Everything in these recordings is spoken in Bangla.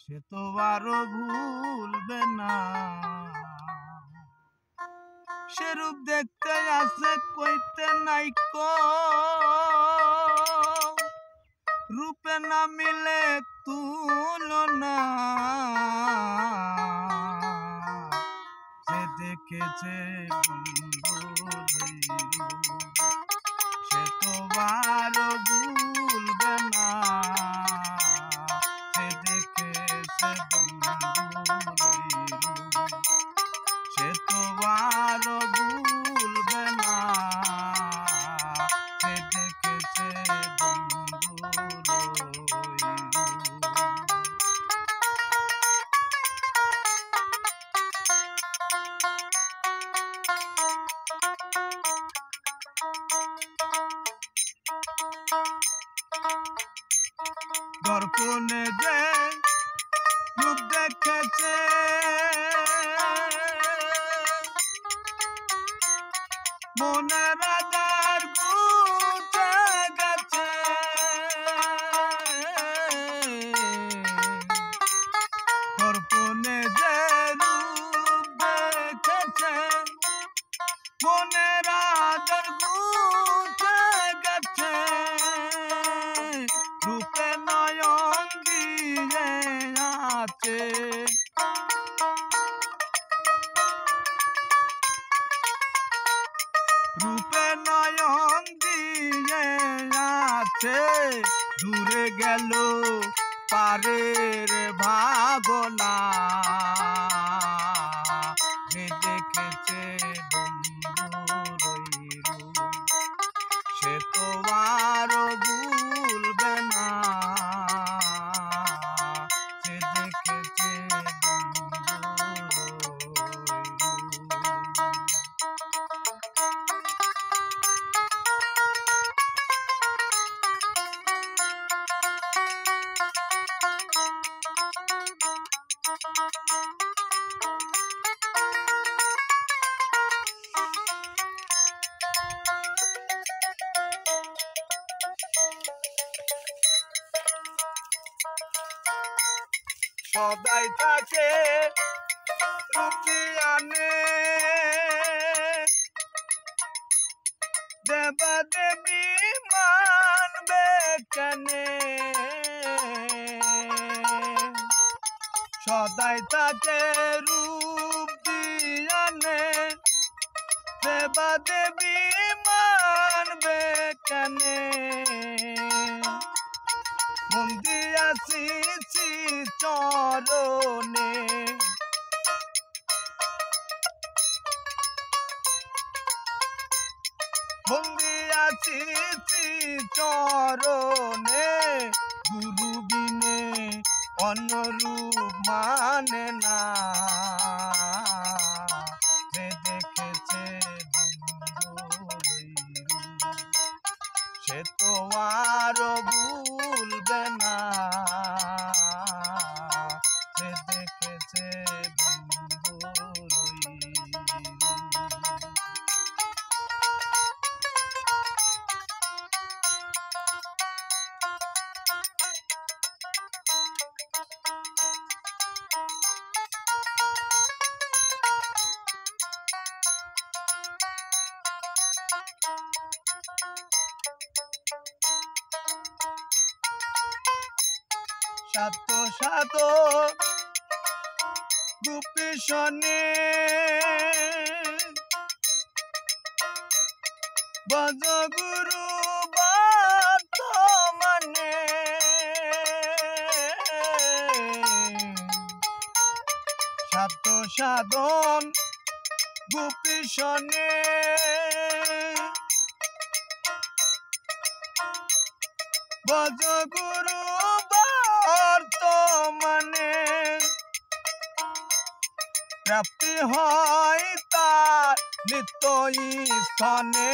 সে তো আরো ভুলবে না। সে রূপ দেখতে আছে কইতে নাই রূপে না মিলে তুলনা। যে দেখেছে সে তো আরো ভুলবে না। সে দেখেছে সে তো আরো ভুলবে না। সে দেখেছে দর্পণে যে রূপ দেখেছে মনের আধার ঘুচে গেছে। দর্পণে যে রূপ দেখেছে মনের আধার ঘুচে গেছে। রূপে নয়ন দিয়ে আছে রূপে নয়ন দিয়ে আছে। দূরে গেল পারের ভাবনা। যে দেখেছে সে তো আরো ভুলবে না। সে দেখেছে সদাই থাকে রূপিয়ানে দেবা দেবী মানবে কেনে। সদাই থাকে রূপিয়ানে দেবা দেবী মানবে কেনে। মন্দি আসিছি চরণে মন্দি আসিছি চরণে। গুরু বিনে অনুরূপ মানে না। যে দেখেছে সে তো আরো ভুলবে না। সে দেখেছে সাত সাত গোপী শনে বজ গুরু বর্তমানে। সাত সাধন গোপী শনে বজ গুরু বর্তমানে। প্রাপ্তি হয় তার নিত্য স্থানে।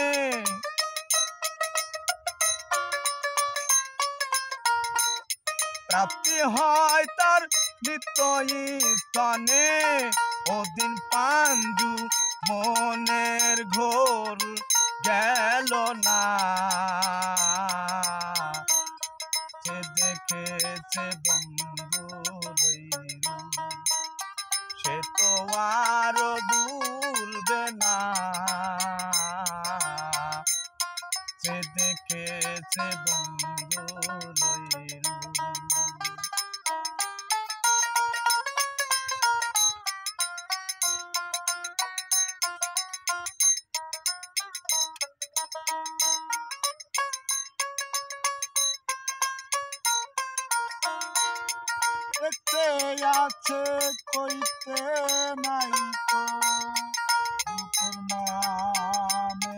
প্রাপ্তি হয় তার নিত্য স্থানে। ওদিন পাঞ্জু মনের ঘোর গেল না। সে দেখেছে বন্ধু রইরু সে তো আর ভুলবে না সে দেখেছে বন্ধু রইরু দেখতে আছে কইতে নাই তো রূপের নামে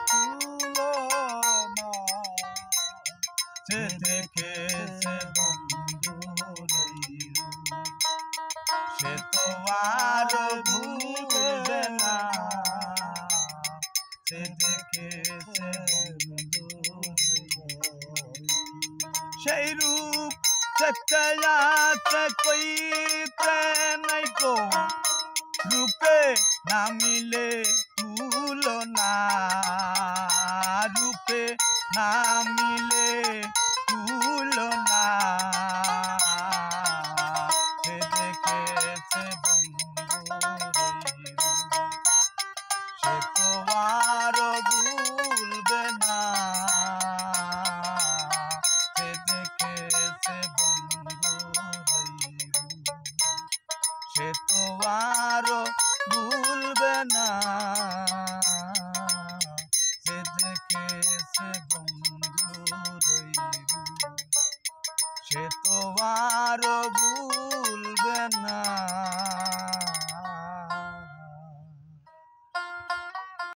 তুলো না সে দেখেছে বন্ধু রইরু সে তো আর ভুলবে না সে দেখেছে বন্ধু সেই রূপ দেখতে আছে কইতে নাই গো রূপে না মিলে তুলনা রূপে না মিলে তুলনা সে দেখেছে বন্ধু রইরু সে তো আর ভুলবে না সে দেখেছে বন্ধু রইরু সে তো আর ভুলবে না সে দেখেছে বন্ধু রইরু সে তো আর